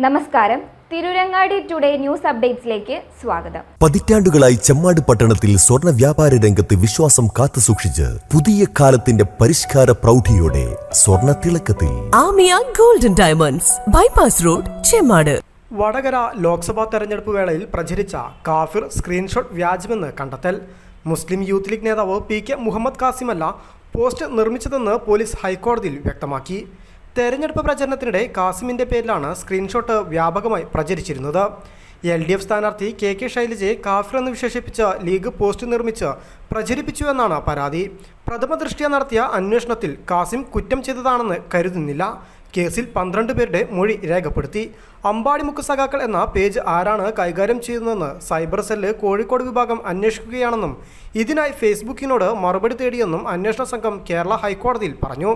നമസ്കാരം. Tirurangadi today news അപ്ഡേറ്റ്സിലേക്ക് സ്വാഗതം. പതിറ്റാണ്ടുകളായി ചെമ്മാട് പട്ടണത്തിൽ സ്വർണ്ണ വ്യാപാര രംഗത്ത് വിശ്വാസം കാത്തുസൂക്ഷിച്ച് പുതിയ കാലത്തിന്റെ പരിഷ്കാര പ്രൗഢിയോടെ സ്വർണ്ണ തിളക്കത്തിൽ Amiya golden diamonds, bypass road, Chemmad. Vadakara Lok Sabha തെരഞ്ഞെടുപ്പ് വേളയിൽ പ്രചരിച്ച കാഫിർ സ്ക്രീൻഷോട്ട് വ്യാജമെന്ന് കണ്ടെത്തൽ. മുസ്ലിം യൂത്ത് ലീഗ് നേതാവ് PK മുഹമ്മദ് കാസിമല്ല പോസ്റ്റ് നിർമ്മിച്ചതെന്ന് പോലീസ് ഹൈക്കോടതിയിൽ വ്യക്തമാക്കി. തെരഞ്ഞെടുപ്പ് പ്രചരണത്തിനിടെ കാസിമിൻ്റെ പേരിലാണ് സ്ക്രീൻഷോട്ട് വ്യാപകമായി പ്രചരിച്ചിരുന്നത്. LDF സ്ഥാനാർത്ഥി KK ശൈലജയെ കാഫിർ എന്ന് വിശേഷിപ്പിച്ച് ലീഗ് പോസ്റ്റ് നിർമ്മിച്ച് പ്രചരിപ്പിച്ചുവെന്നാണ് പരാതി. പ്രഥമ ദൃഷ്ട്യാ നടത്തിയ അന്വേഷണത്തിൽ കാസിം കുറ്റം ചെയ്തതാണെന്ന് കരുതുന്നില്ല. കേസിൽ 12 പേരുടെ മൊഴി രേഖപ്പെടുത്തി. അമ്പാടിമുക്ക് സഖാക്കൾ എന്ന പേജ് ആരാണ് കൈകാര്യം ചെയ്യുന്നതെന്ന് സൈബർ സെല്ല് കോഴിക്കോട് വിഭാഗം അന്വേഷിക്കുകയാണെന്നും ഇതിനായി ഫേസ്ബുക്കിനോട് മറുപടി തേടിയെന്നും അന്വേഷണ സംഘം കേരള ഹൈക്കോടതിയിൽ പറഞ്ഞു.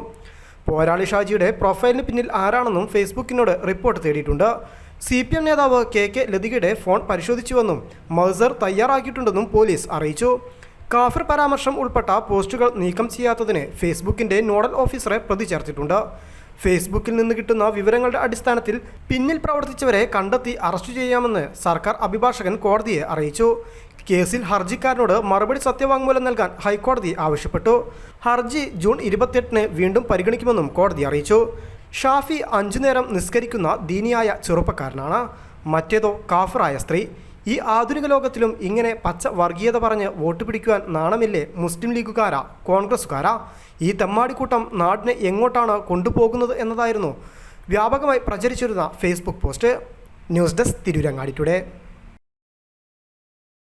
പോരാളി ഷാജിയുടെ പ്രൊഫൈലിന് പിന്നിൽ ആരാണെന്നും ഫേസ്ബുക്കിനോട് റിപ്പോർട്ട് തേടിയിട്ടുണ്ട്. CPM നേതാവ് KK ലതികയുടെ ഫോൺ പരിശോധിച്ചുവെന്നും മഹ്സർ തയ്യാറാക്കിയിട്ടുണ്ടെന്നും പോലീസ് അറിയിച്ചു. കാഫിർ പരാമർശം ഉൾപ്പെട്ട പോസ്റ്റുകൾ നീക്കം ചെയ്യാത്തതിന് ഫേസ്ബുക്കിൻ്റെ നോഡൽ ഓഫീസറെ പ്രതി ചേർത്തിട്ടുണ്ട്. ഫേസ്ബുക്കിൽ നിന്ന് കിട്ടുന്ന വിവരങ്ങളുടെ അടിസ്ഥാനത്തിൽ പിന്നിൽ പ്രവർത്തിച്ചവരെ കണ്ടെത്തി അറസ്റ്റ് ചെയ്യാമെന്ന് സർക്കാർ അഭിഭാഷകൻ കോടതിയെ അറിയിച്ചു. കേസിൽ ഹർജിക്കാരനോട് മറുപടി സത്യവാങ്മൂലം നൽകാൻ ഹൈക്കോടതി ആവശ്യപ്പെട്ടു. ഹർജി ജൂൺ 28-ന് വീണ്ടും പരിഗണിക്കുമെന്നും കോടതി അറിയിച്ചു. ഷാഫി 5 നേരം നിസ്കരിക്കുന്ന ദീനിയായ ചെറുപ്പക്കാരനാണ്, മറ്റേതോ കാഫിറായ സ്ത്രീ. ഈ ആധുനിക ലോകത്തിലും ഇങ്ങനെ പച്ച വർഗീയത പറഞ്ഞ് വോട്ട് പിടിക്കുവാൻ നാണമില്ലേ മുസ്ലിം ലീഗുകാരാ, കോൺഗ്രസുകാരാ? ഈ തെമ്മാടിക്കൂട്ടം നാടിനെ എങ്ങോട്ടാണ് കൊണ്ടുപോകുന്നത് എന്നതായിരുന്നു വ്യാപകമായി പ്രചരിച്ചിരുന്ന Facebook post. News desk, Tirurangadi today.